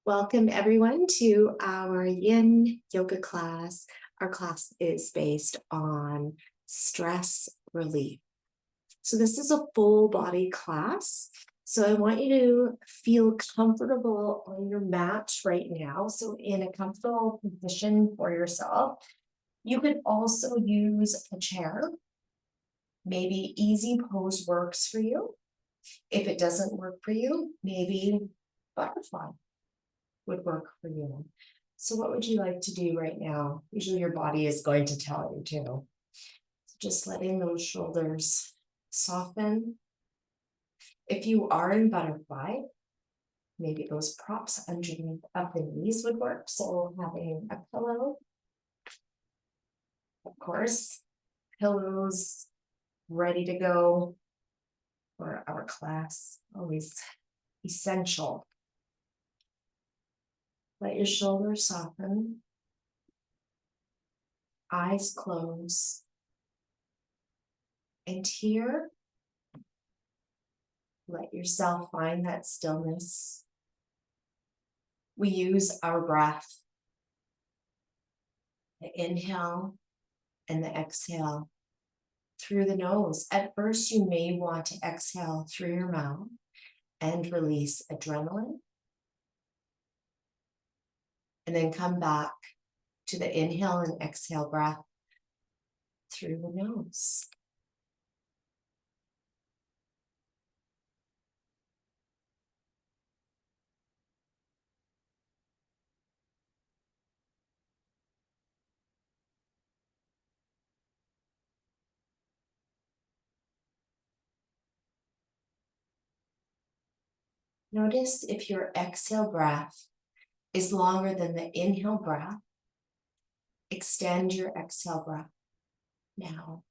Welcome everyone to our yin yoga class. Our class is based on stress relief. So this is a full body class. So I want you to feel comfortable on your mat right now. So in a comfortable position for yourself. You could also use a chair. Maybe easy pose works for you. If it doesn't work for you, maybe butterfly would work for you. So what would you like to do right now? Usually your body is going to tell you to. So just letting those shoulders soften. If you are in butterfly, maybe those props underneath of the knees would work. So having a pillow, of course, pillows ready to go for our class, always essential. Let your shoulders soften, eyes close, and here, let yourself find that stillness. We use our breath, the inhale and the exhale through the nose. At first, you may want to exhale through your mouth and release adrenaline. And then come back to the inhale and exhale breath through the nose. Notice if your exhale breath is longer than the inhale breath. Extend your exhale breath now.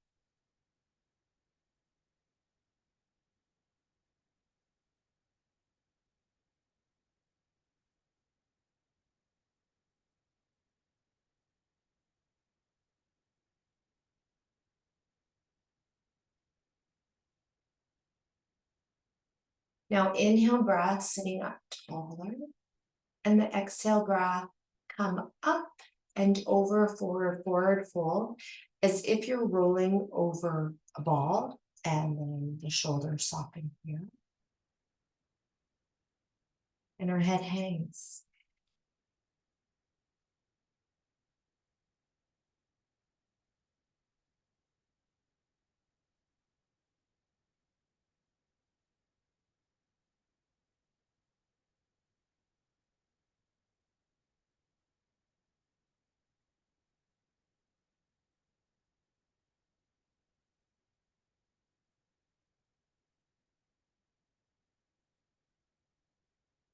Now inhale breath sitting up taller, and the exhale breath come up and over, forward fold, as if you're rolling over a ball, and then the shoulders soften here. And our head hangs.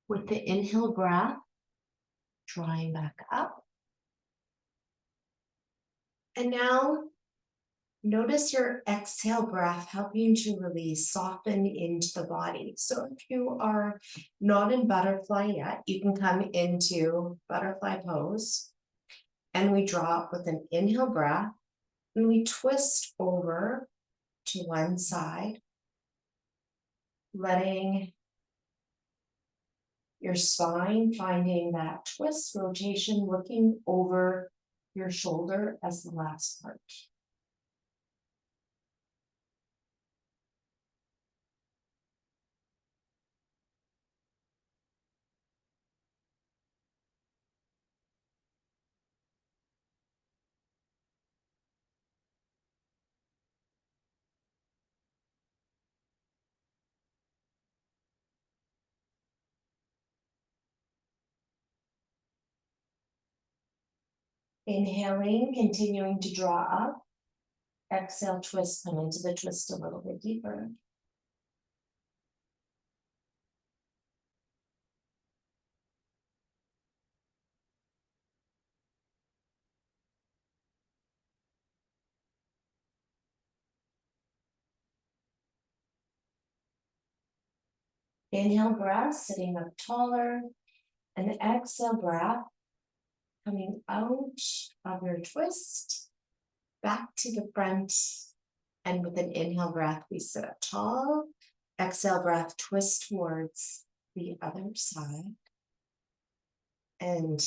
With the inhale breath, drawing back up. And now notice your exhale breath helping to release, soften into the body. So if you are not in butterfly yet, you can come into butterfly pose. And we drop with an inhale breath, and we twist over to one side, letting your spine finding that twist rotation, looking over your shoulder as the last part. Inhaling, continuing to draw up. Exhale, twist, come into the twist a little bit deeper. Inhale breath, sitting up taller, and the exhale breath, coming out of your twist, back to the front, and with an inhale breath, we sit up tall. Exhale breath, twist towards the other side. And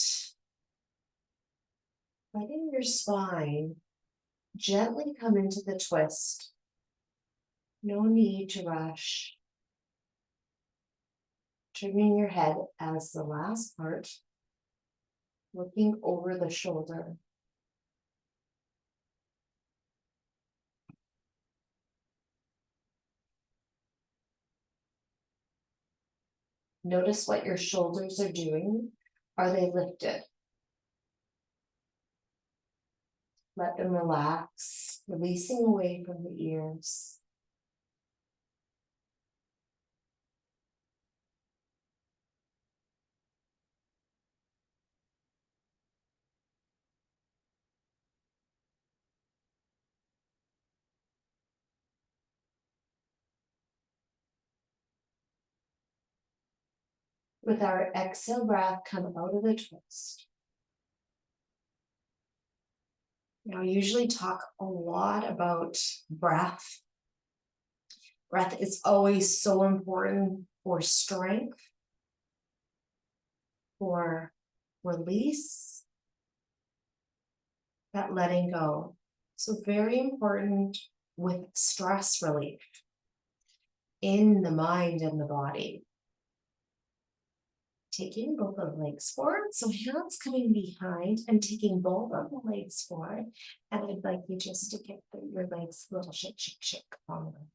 letting your spine gently come into the twist. No need to rush. Turning your head as the last part, looking over the shoulder. Notice what your shoulders are doing. Are they lifted? Let them relax, releasing away from the ears. With our exhale breath, come out of the twist. Now, I usually talk a lot about breath. Breath is always so important for strength, for release, that letting go. So very important with stress relief in the mind and the body. Taking both of the legs forward, so hands coming behind and taking both of the legs forward. And I'd like you just to get your legs a little shake, shake, shake on them.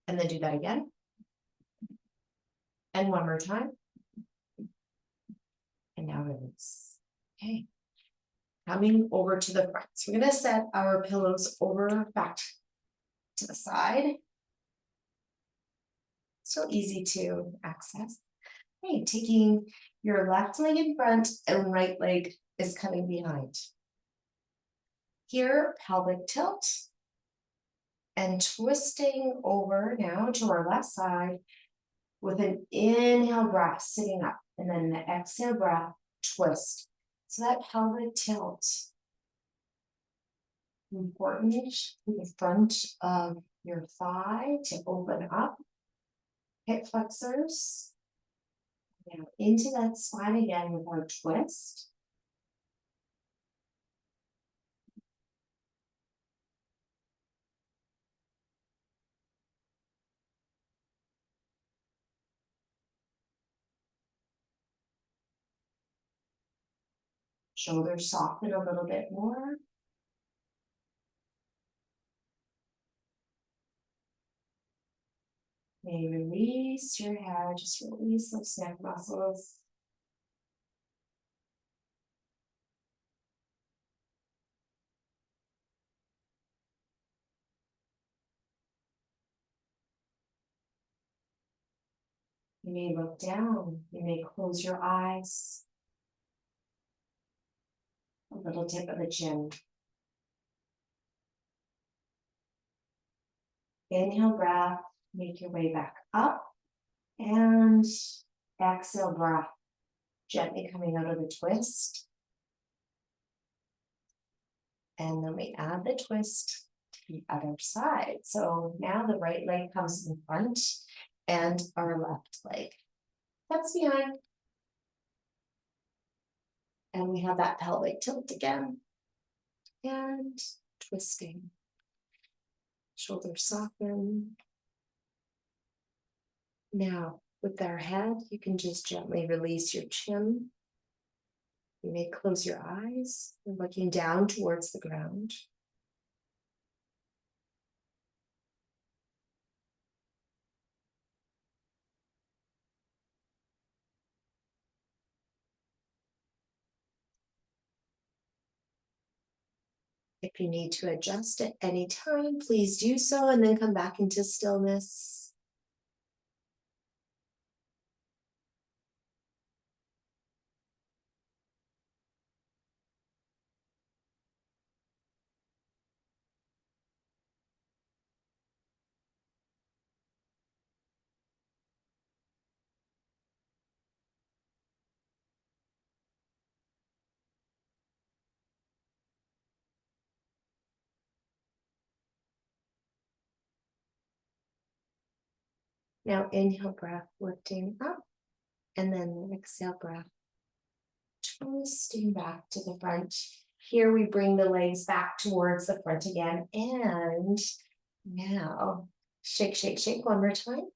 And then do that again. And one more time. And now release. Okay. Coming over to the front. So we're going to set our pillows over back to the side. So easy to access. Okay, taking your left leg in front and right leg is coming behind. Here, pelvic tilt. And twisting over now to our left side with an inhale breath, sitting up. And then the exhale breath, twist. So that pelvic tilt. Important in the front of your thigh to open up. Hip flexors. Now into that spine again with our twist. Shoulders soften a little bit more. May release your head, just release those neck muscles. You may look down, you may close your eyes. A little tip of the chin. Inhale breath, make your way back up. And exhale breath, gently coming out of the twist. And then we add the twist to the other side. So now the right leg comes in front and our left leg steps behind. And we have that pelvic tilt again. And twisting. Shoulders soften. Now, with our head, you can just gently release your chin. You may close your eyes and looking down towards the ground. If you need to adjust at any time, please do so and then come back into stillness. Now inhale breath, lifting up, and then exhale breath, twisting back to the front. Here we bring the legs back towards the front again. And now shake, shake, shake one more time.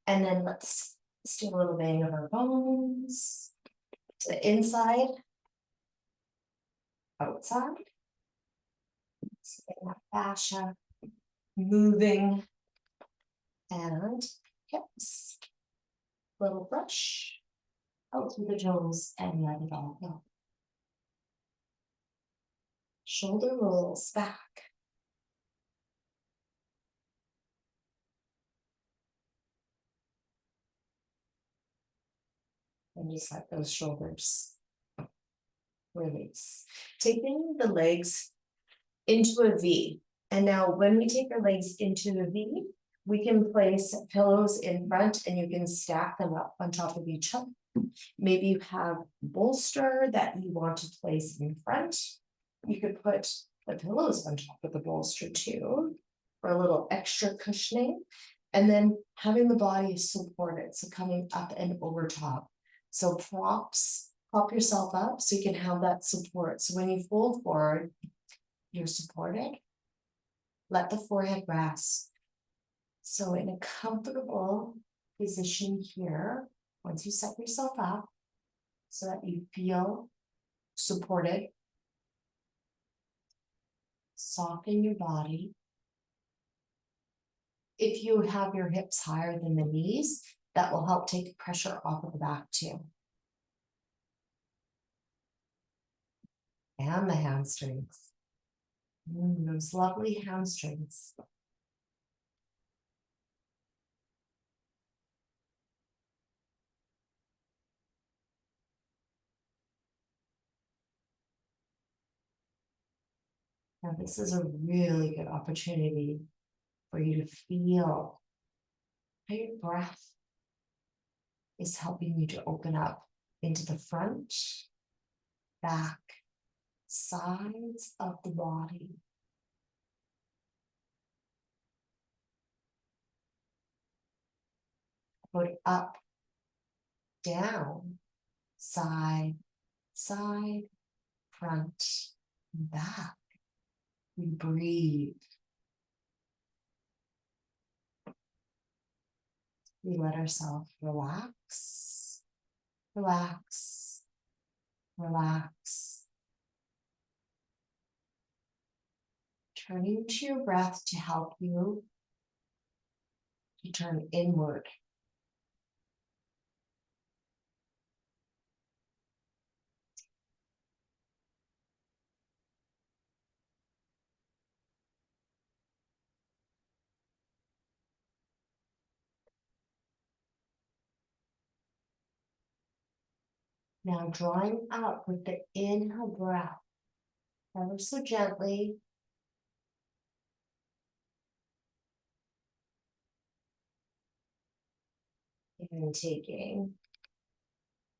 And then let's do a little bang of our bones to the inside, outside. So get that fascia moving and hips. Little brush out through the toes and let it all go. Shoulder rolls back. And just let those shoulders release. Taking the legs into a V. And now when we take our legs into the V, we can place pillows in front and you can stack them up on top of each other. Maybe you have a bolster that you want to place in front. You could put the pillows on top of the bolster too, for a little extra cushioning. And then having the body supported, so coming up and over top. So prop yourself up so you can have that support. So when you fold forward, you're supported. Let the forehead rest. So in a comfortable position here, once you set yourself up, so that you feel supported, soften your body. If you have your hips higher than the knees, that will help take pressure off of the back too. And the hamstrings. Those lovely hamstrings. Now this is a really good opportunity for you to feel how your breath is helping you to open up into the front, back, sides of the body. Put up, down, side, side, front, back. We breathe. We let ourselves relax, relax, relax. Turning to your breath to help you to turn inward. Now drawing up with the inhale breath, ever so gently. And taking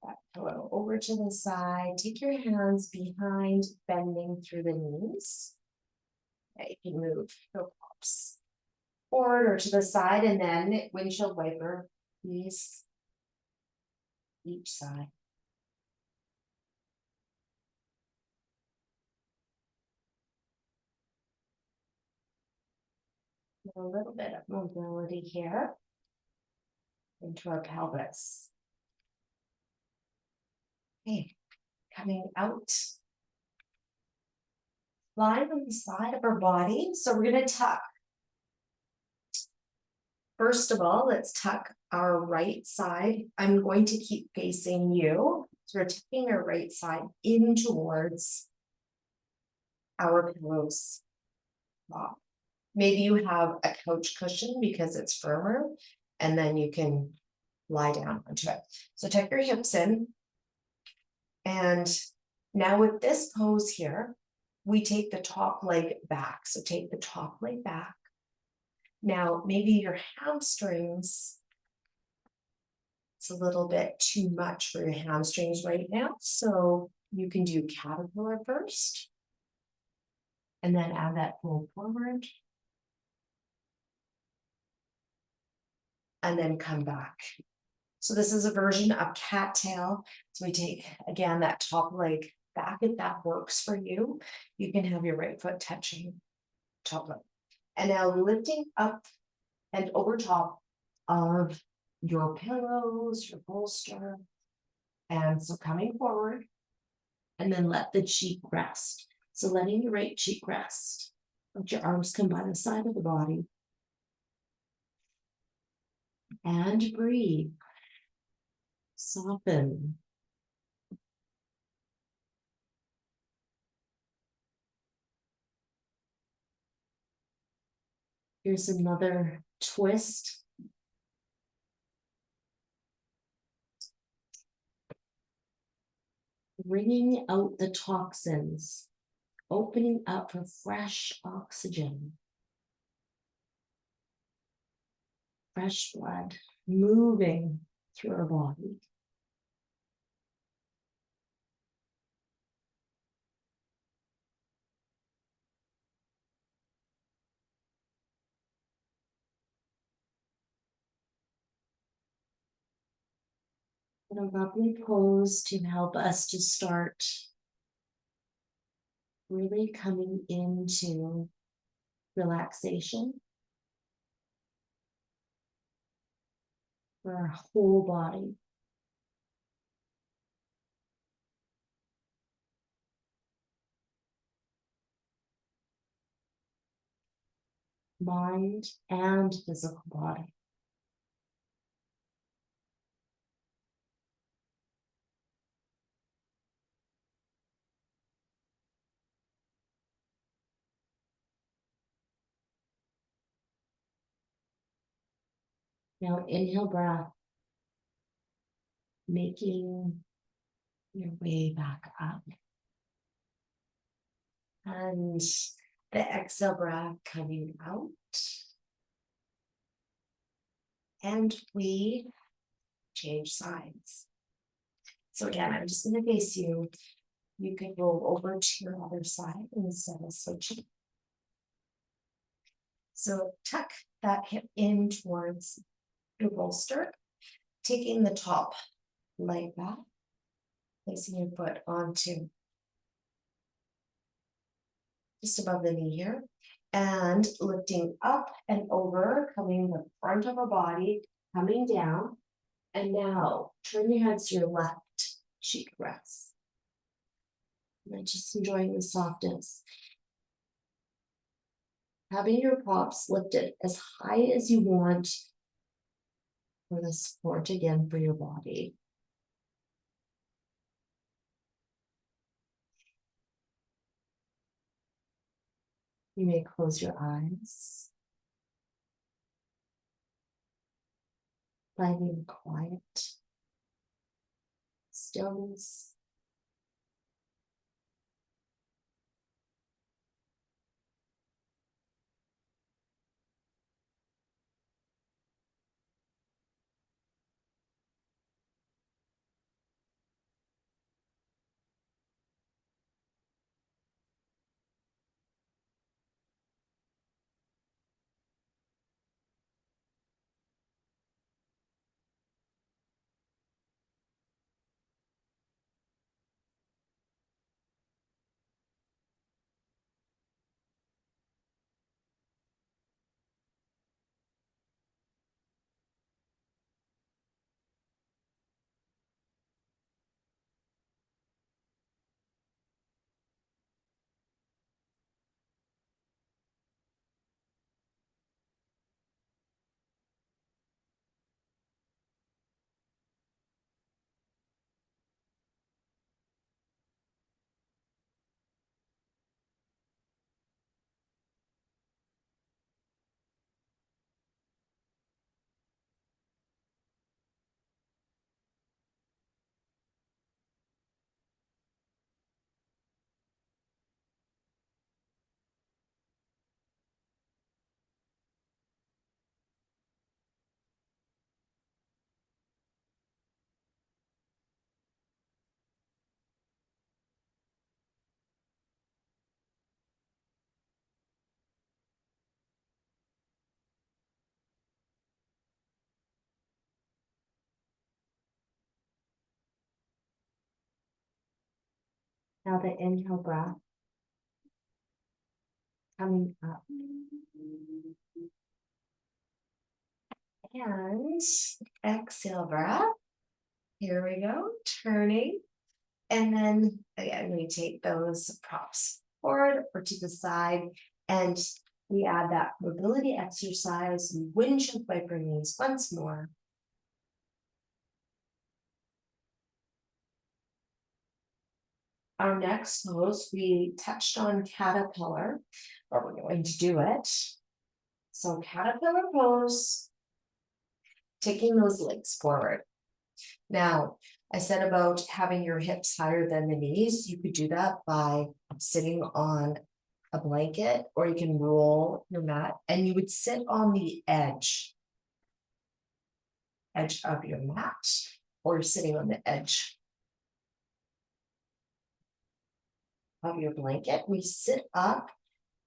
that pillow over to the side. Take your hands behind, bending through the knees. Okay, you can move the pops forward or to the side, and then windshield wiper knees each side. A little bit of mobility here into our pelvis. Okay, coming out. Lying on the side of our body. So we're going to tuck. First of all, let's tuck our right side. I'm going to keep facing you. So we're tucking our right side in towards our pillows. Maybe you have a couch cushion because it's firmer, and then you can lie down onto it. So tuck your hips in. And now with this pose here, we take the top leg back. So take the top leg back. Now, maybe your hamstrings, it's a little bit too much for your hamstrings right now. So you can do caterpillar first. And then add that fold forward. And then come back So this is a version of cattail. So we take, again, that top leg back if that works for you. You can have your right foot touching top leg. And now lifting up and over top of your pillows, your bolster. And so coming forward and then let the cheek rest. So letting your right cheek rest. Let your arms come by the side of the body. And breathe. Soften. Here's another twist. Bringing out the toxins, opening up for fresh oxygen, fresh blood moving through our body. And a lovely pose to help us to start really coming into relaxation for our whole body. Mind and physical body. Now inhale breath, making your way back up. And the exhale breath coming out. And we change sides. So again, I'm just going to face you. You can roll over to your other side instead of switching. So tuck that hip in towards your bolster, taking the top leg back, placing your foot onto just above the knee here, and lifting up and over, coming the front of our body, coming down. And now turn your head to your left cheek rest. And then just enjoying the softness. Having your props lifted as high as you want for the support again for your body. You may close your eyes. Finding quiet, stillness. Now the inhale breath coming up. And exhale breath. Here we go, turning. And then again, we take those props forward or to the side, and we add that mobility exercise, windshield wiper knees once more. Our next pose, we touched on caterpillar, but we're going to do it. So caterpillar pose, taking those legs forward. Now, I said about having your hips higher than the knees. You could do that by sitting on a blanket, or you can roll your mat, and you would sit on the edge of your mat, or sitting on the edge of your blanket. We sit up.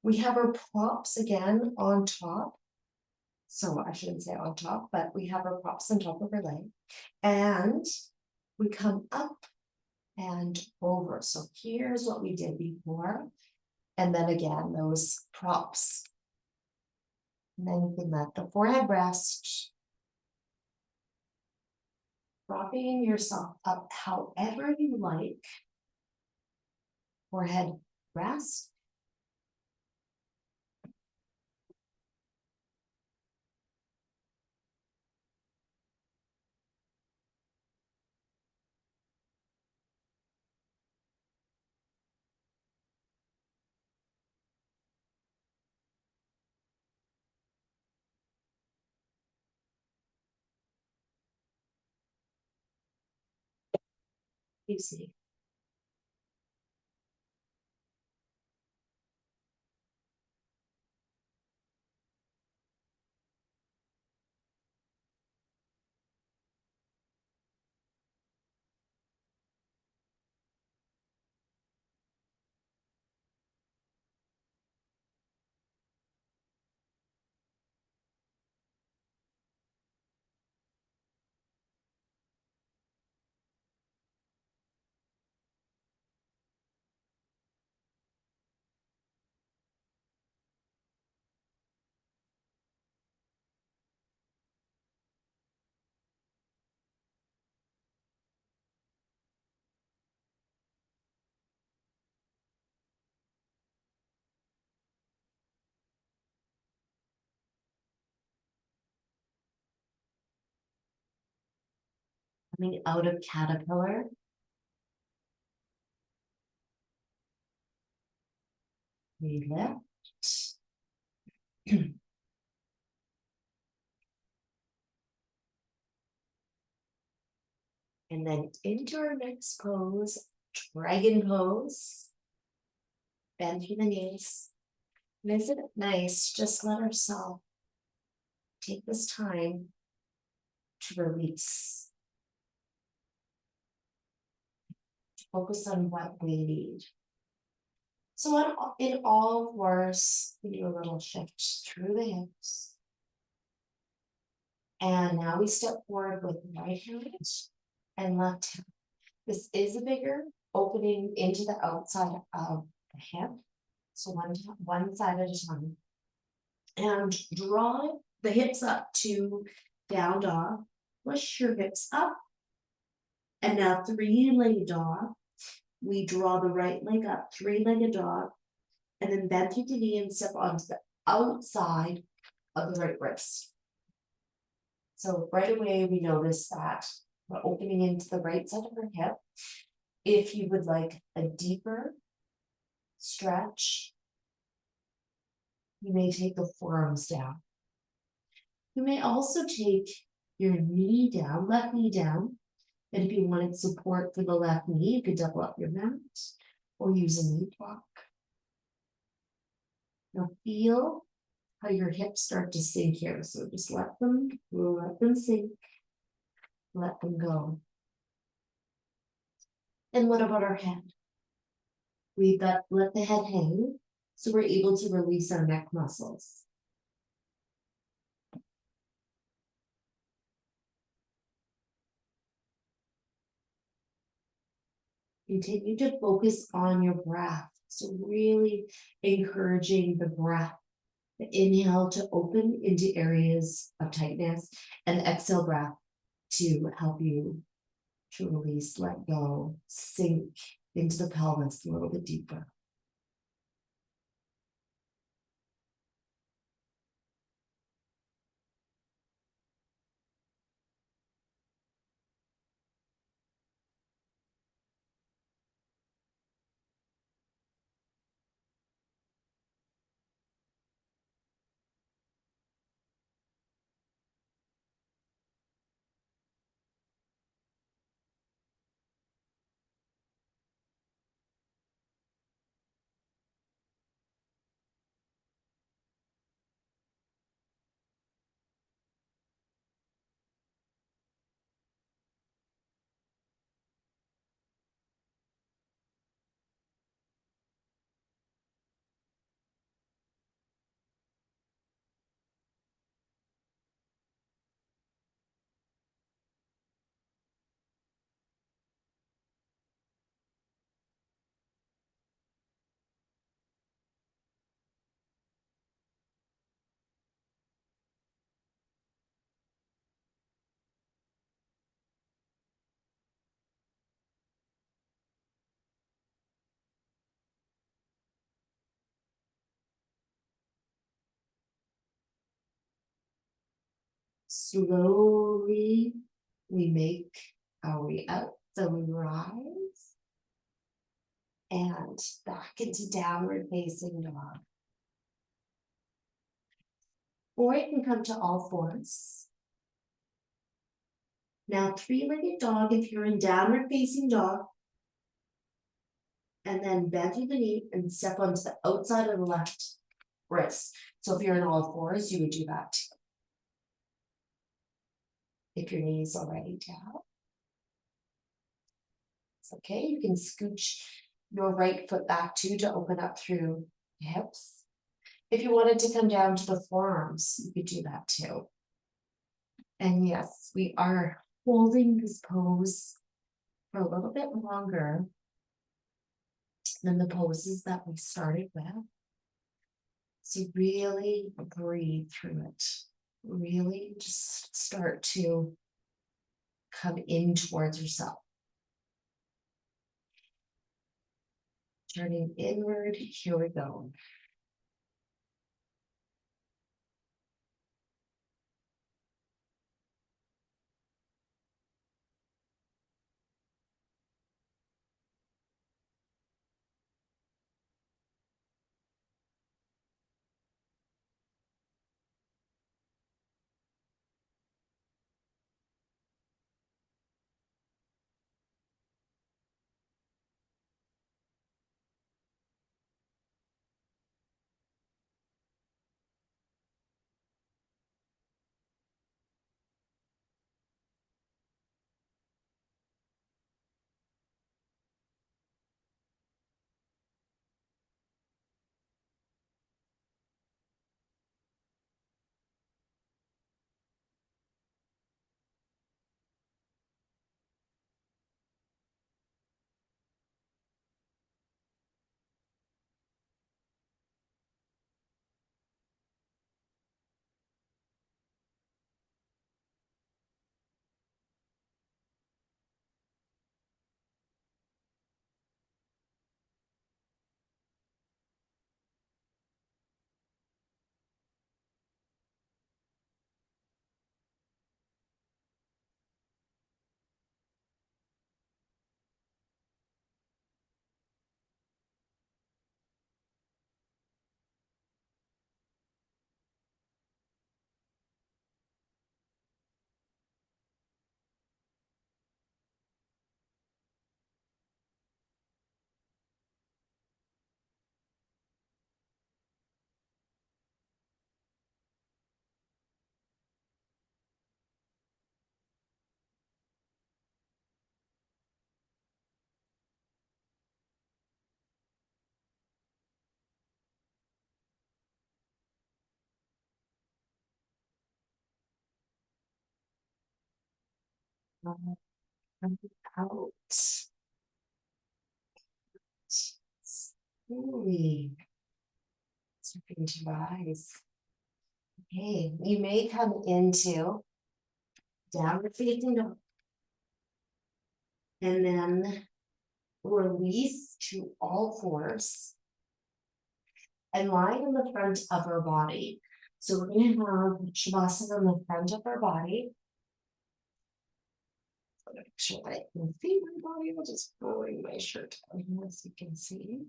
We have our props again on top. So I shouldn't say on top, but we have our props on top of our leg. And we come up and over. So here's what we did before. And then again, those props. And then you can let the forehead rest. Propping yourself up however you like. Forehead rest. You see. Coming out of caterpillar. We lift. And then into our next pose, dragon pose. Bend through the knees. And isn't it nice? Just let ourselves take this time to release. To focus on what we need. So in all fours, we do a little shift through the hips. And now we step forward with right hand and left hand. This is a bigger opening into the outside of the hip. So one side at a time. And draw the hips up to down dog. Push your hips up. And now three-legged dog. We draw the right leg up, three-legged dog. And then bend through the knee and step onto the outside of the right wrist. So right away, we notice that we're opening into the right side of our hip. If you would like a deeper stretch, you may take the forearms down. You may also take your knee down, left knee down. And if you wanted support for the left knee, you could double up your mat or use a knee block. Now feel how your hips start to sink here. So just let them sink, let them go. And what about our head? We've got let the head hang, so we're able to release our neck muscles. Continue to focus on your breath. So really encouraging the breath. The inhale to open into areas of tightness, and the exhale breath to help you to release, let go, sink into the pelvis a little bit deeper. Slowly, we make our way up. So we rise and back into downward facing dog. Or you can come to all fours. Now, three-legged dog if you're in downward facing dog. And then bend through the knee and step onto the outside of the left wrist. So if you're in all fours, you would do that too. If your knee is already down. It's okay, you can scooch your right foot back too to open up through the hips. If you wanted to come down to the forearms, you could do that too. And yes, we are holding this pose for a little bit longer than the poses that we started with. So really breathe through it. Really just start to come in towards yourself. Turning inward, here we go. Out. slowly step into your eyes. Okay, you may come into downward facing dog and then release to all fours and lie in the front of our body. So we're going to have Shavasana in the front of our body. Make sure I can see my body. I'll just bring my shirt down here so you can see.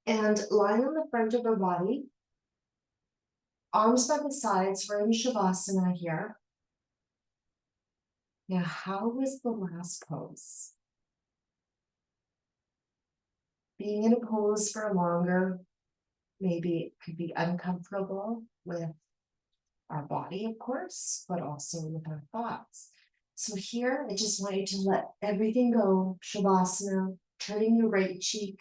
And lie on the front of our body. Arms by the sides. We're in Shavasana here. Now, how was the last pose? Being in a pose for longer, maybe it could be uncomfortable with our body, of course, but also with our thoughts. So here, I just want you to let everything go. Shavasana, turning your right cheek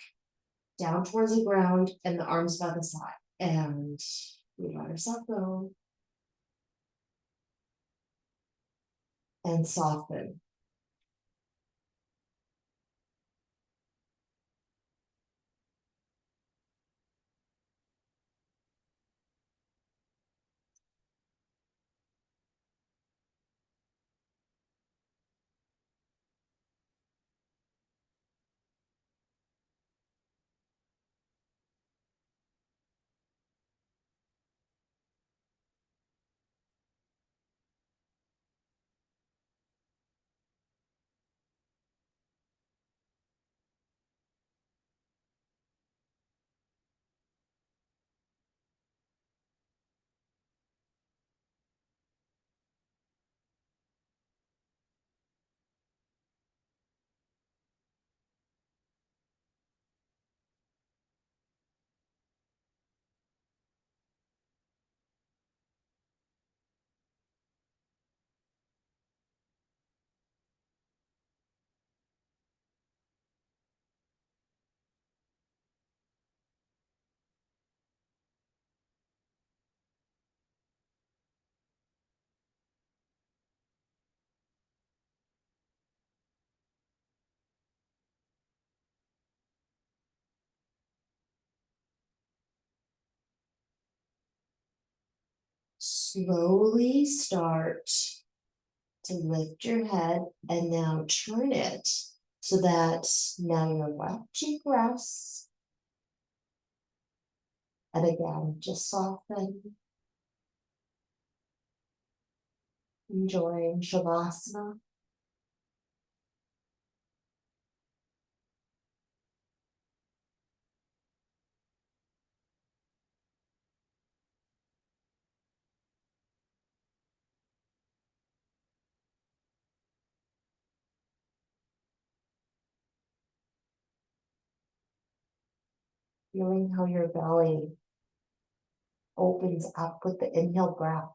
down towards the ground and the arms by the side. And we let ourselves go. And soften. Slowly start to lift your head and now turn it so that now your left cheek rests. And again, just soften. Enjoying Shavasana. Feeling how your belly opens up with the inhale breath.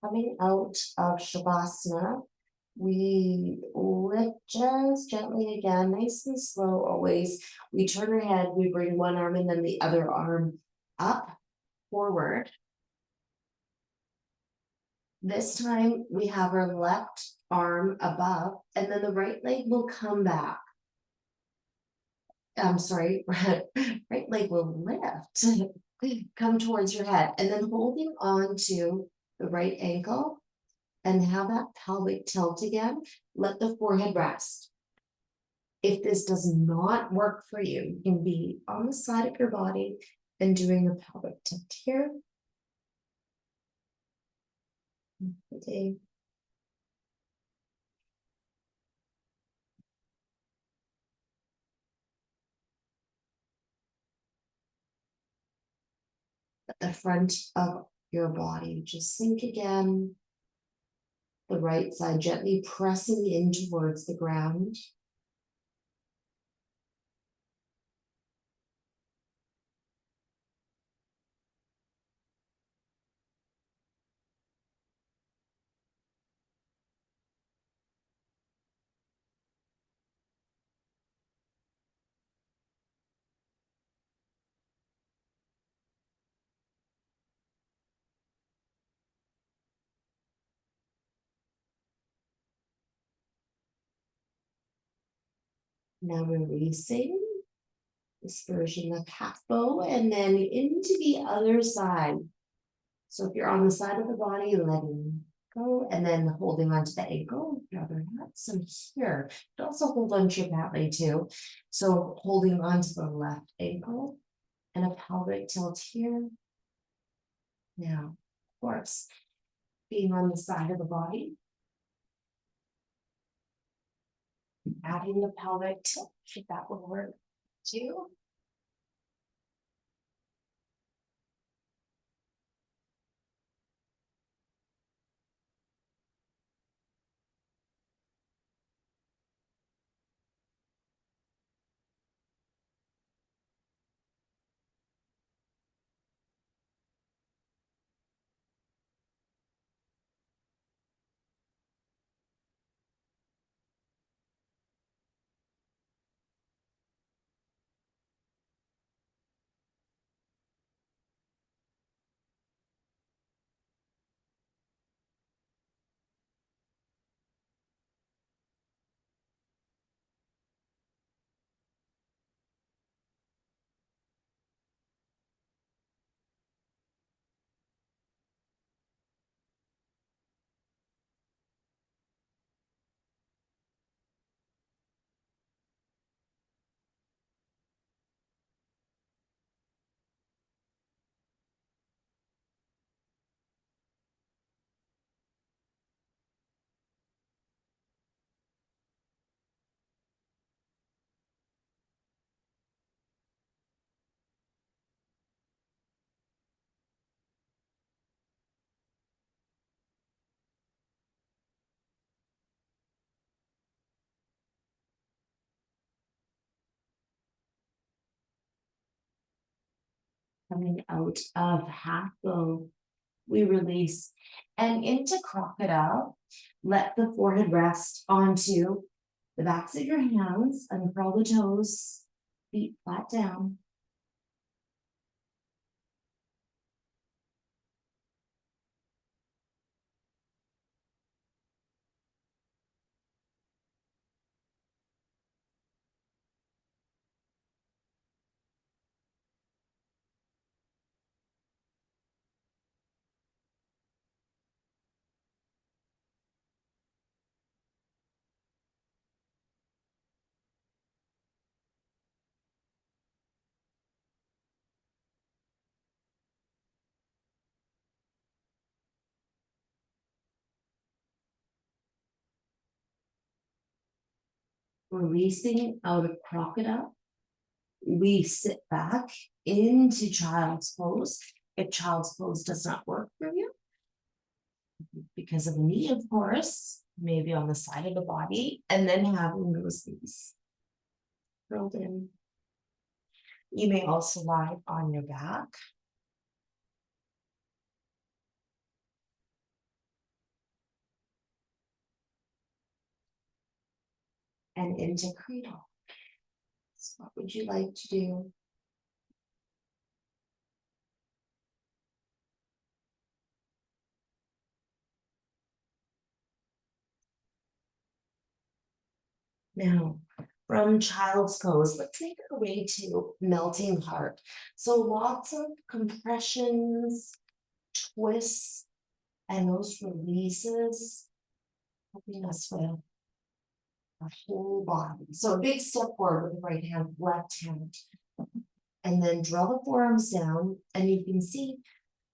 Coming out of Shavasana, we lift just gently again, nice and slow always. We turn our head, we bring one arm and then the other arm up, forward. This time we have our left arm above and then the right leg will come back. I'm sorry, right leg will lift, come towards your head and then holding on to the right ankle and have that pelvic tilt again. Let the forehead rest. If this does not work for you, you can be on the side of your body and doing the pelvic tilt here. Okay. At the front of your body, just sink again. The right side gently pressing in towards the ground. Now releasing this version of half bow and then into the other side. So if you're on the side of the body, letting go and then holding onto the ankle, your other hand. So here, but also hold onto your mat leg too. So holding onto the left ankle and a pelvic tilt here. Now, of course, being on the side of the body, adding the pelvic tilt, if that would work too. Coming out of half bow, we release and into crocodile. Let the forehead rest onto the backs of your hands, uncurl the toes, feet flat down. Releasing out of crocodile, we sit back into child's pose. If child's pose does not work for you, because of knee, of course, maybe on the side of the body, and then having those knees curled in. You may also lie on your back. And into cradle. So what would you like to do? Now, from child's pose, let's make our way to melting heart. So lots of compressions, twists, and those releases, helping us with our whole body. So a big step forward with the right hand, left hand. And then draw the forearms down, and you can see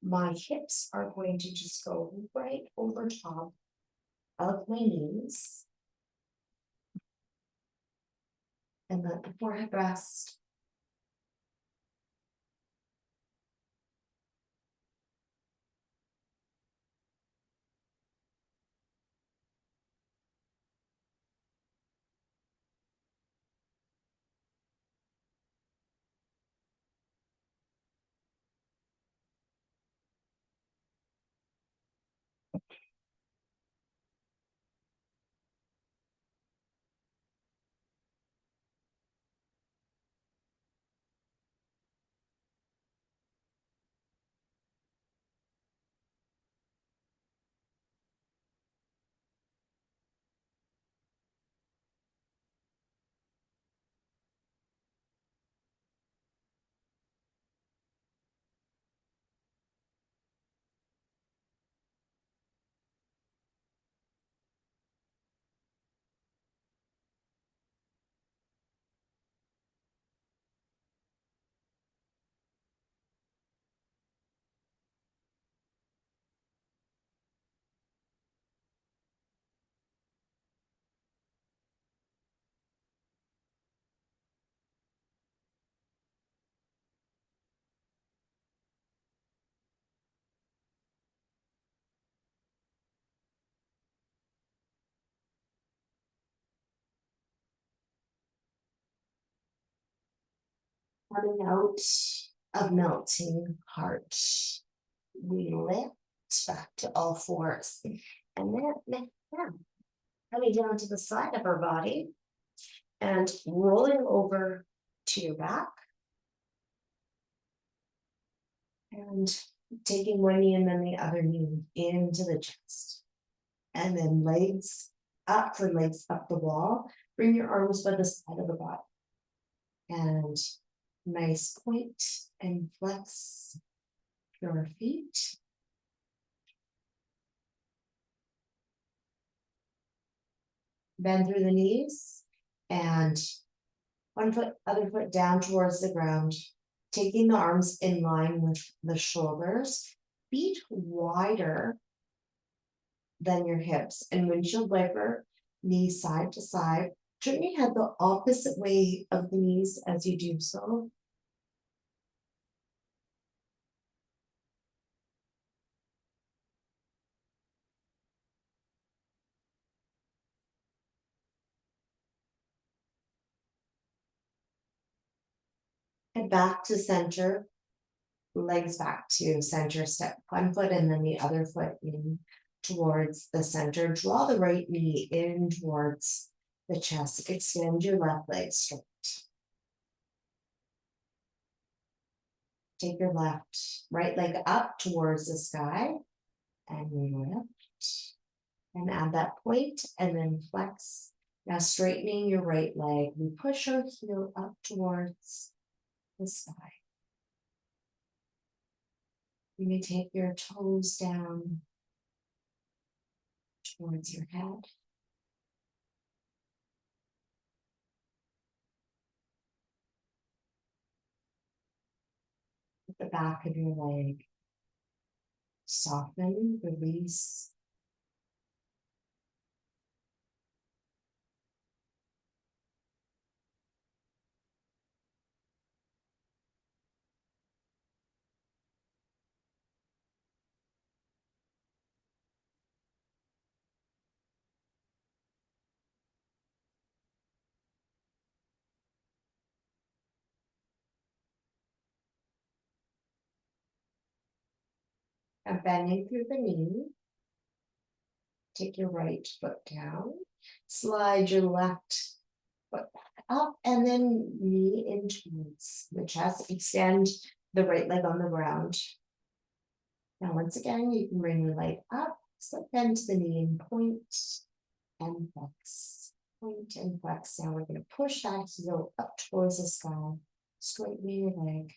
my hips are going to just go right over top of my knees. And let the forehead rest. Coming out of melting heart, we lift back to all fours. And then yeah, coming down to the side of our body and rolling over to your back. And taking one knee and then the other knee into the chest. And then legs up for legs up the wall. Bring your arms by the side of the body. And nice point and flex your feet. Bend through the knees and one foot, other foot down towards the ground. Taking the arms in line with the shoulders, feet wider than your hips, and windshield wiper, knees side to side. Turn your head the opposite way of the knees as you do so. And back to center, legs back to center, step one foot and then the other foot in towards the center. Draw the right knee in towards the chest. Extend your left leg straight. Take your right leg up towards the sky and lift. And add that point and then flex. Now straightening your right leg, we push our heel up towards the sky. You may take your toes down towards your head. At the back of your leg, soften, release. And bending through the knee. Take your right foot down. Slide your left foot back up and then knee in towards the chest. Extend the right leg on the ground. Now, once again, you can bring your leg up, slip bend to the knee and point and flex. Point and flex. Now we're going to push that heel up towards the sky. Straighten your leg.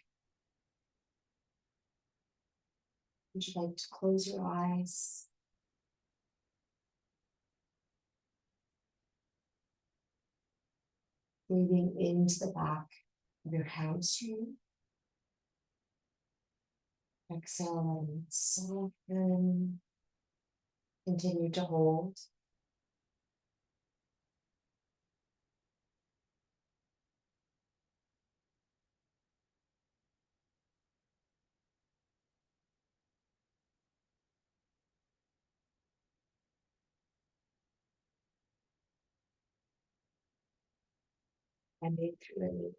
Would you like to close your eyes? Breathing into the back of your hamstring. Exhale and soften. Continue to hold. And breathe through the knee.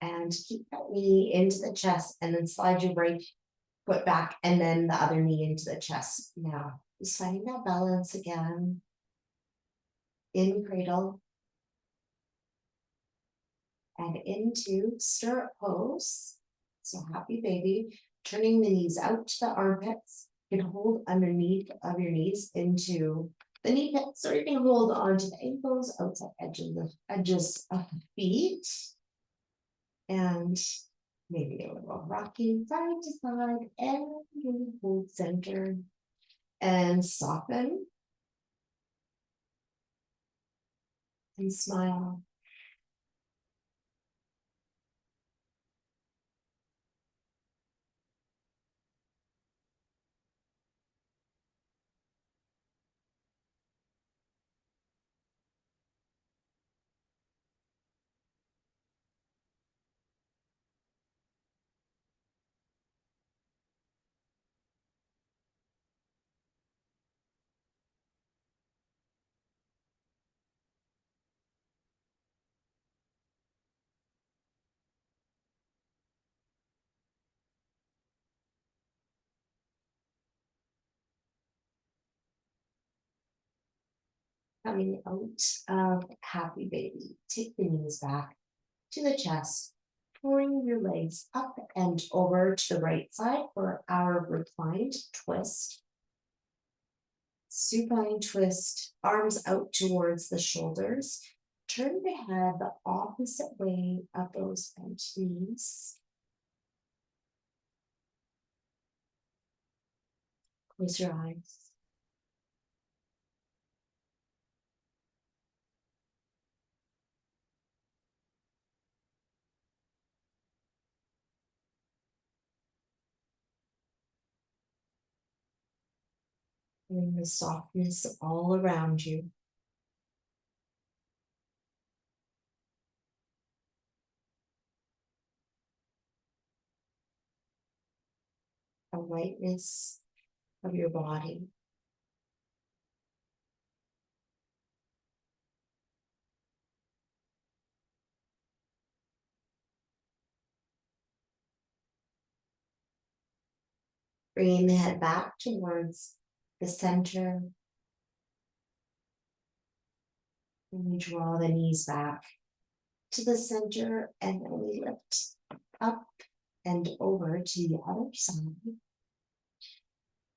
And keep that knee into the chest and then slide your right foot back and then the other knee into the chest. Now, just finding that balance again. In cradle. And into stirrup pose. So happy baby. Turning the knees out to the armpits. You can hold underneath of your knees into the knee pits, or you can hold onto the ankles, outside edges of the feet. And maybe a little rocking side to side, and you hold center and soften and smile. Coming out of happy baby, take the knees back to the chest, pulling your legs up and over to the right side for our reclined twist. Supine twist, arms out towards the shoulders. Turn the head the opposite way of those bent knees. Close your eyes. Bring the softness all around you. The lightness of your body. Bringing the head back towards the center. And we draw the knees back to the center, and then we lift up and over to the other side.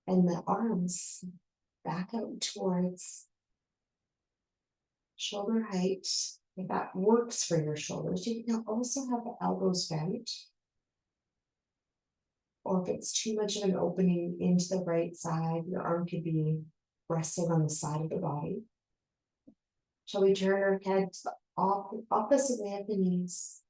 And the arms back out towards shoulder height. If that works for your shoulders, you can also have the elbows bent. Or if it's too much of an opening into the right side, your arm could be resting on the side of the body. Shall we turn our head to the opposite way of the knees?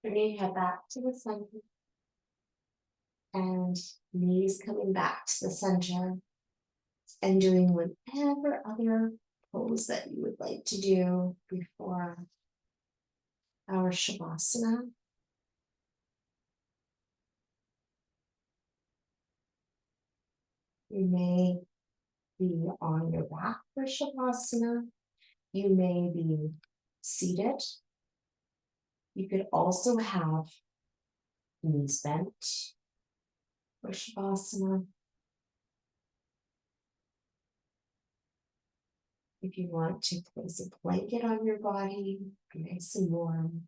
Bring your head back to the center. And knees coming back to the center. And doing whatever other pose that you would like to do before our Shavasana. You may be on your back for Shavasana. You may be seated. You could also have knees bent for Shavasana. If you want to place a blanket on your body, be nice and warm.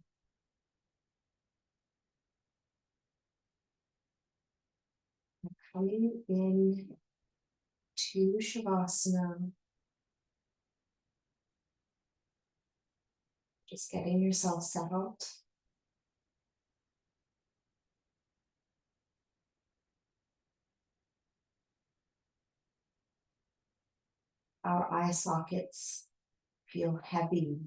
Coming in to Shavasana. Just getting yourself settled. Our eye sockets feel heavy.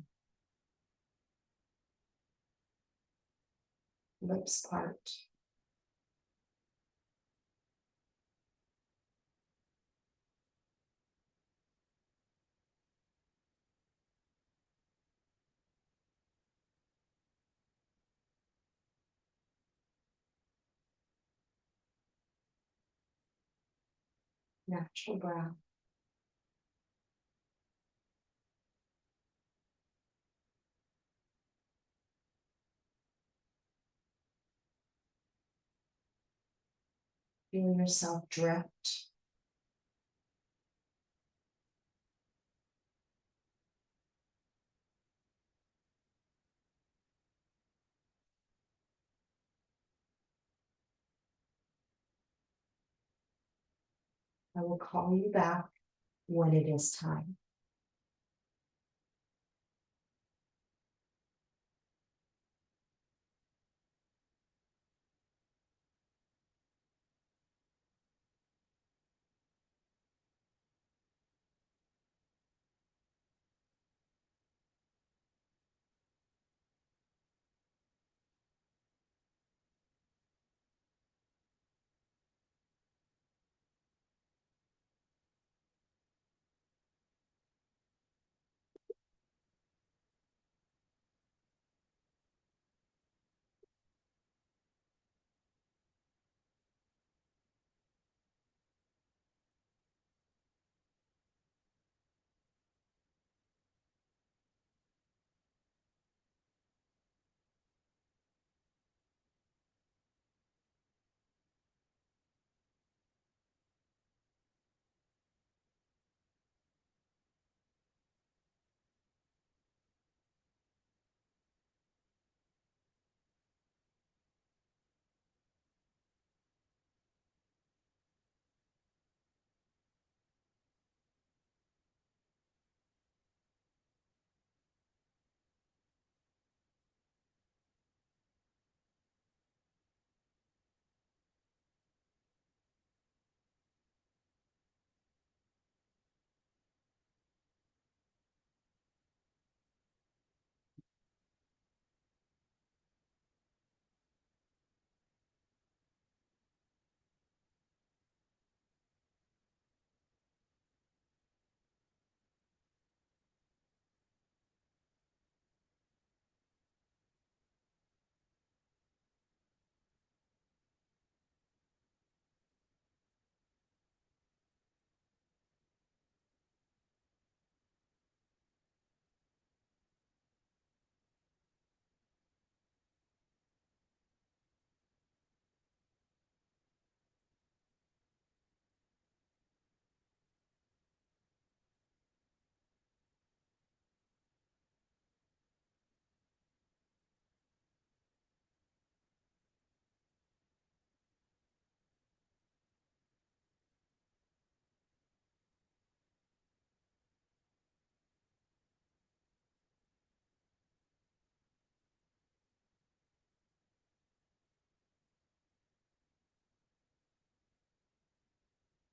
Lips part. Natural breath. Feel yourself drift. I will call you back when it is time.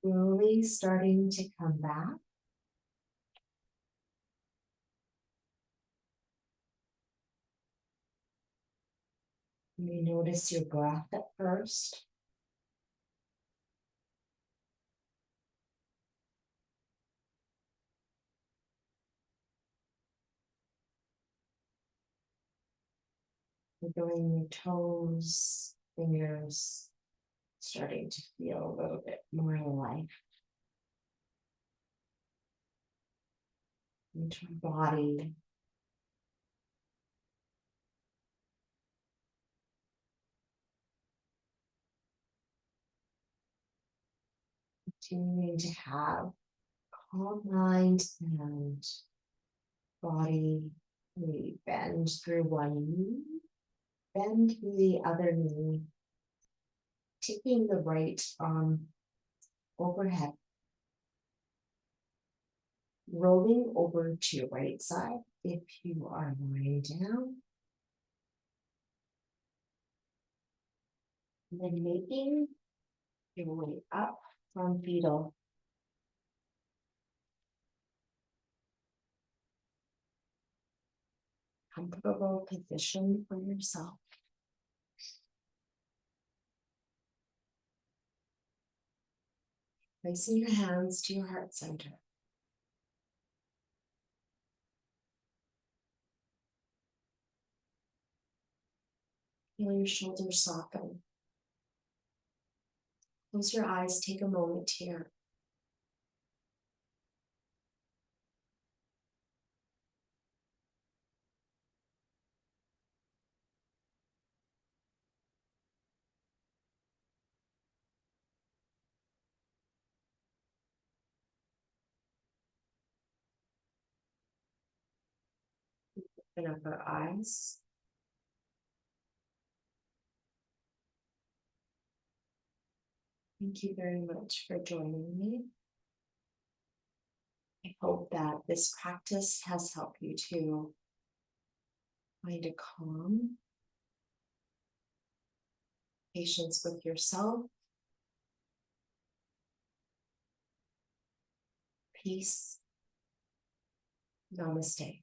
Slowly starting to come back. You notice your breath at first. Wiggling your toes, fingers, starting to feel a little bit more life into your body. Continuing to have calm mind and body. We bend through one knee, bend through the other knee, taking the right arm overhead, rolling over to your right side if you are lying down, and then making your way up from fetal. Comfortable position for yourself. Placing your hands to your heart center. Feel your shoulders soften. Close your eyes, take a moment here. Open up our eyes. Thank you very much for joining me. I hope that this practice has helped you to find a calm, patience with yourself, peace. Namaste.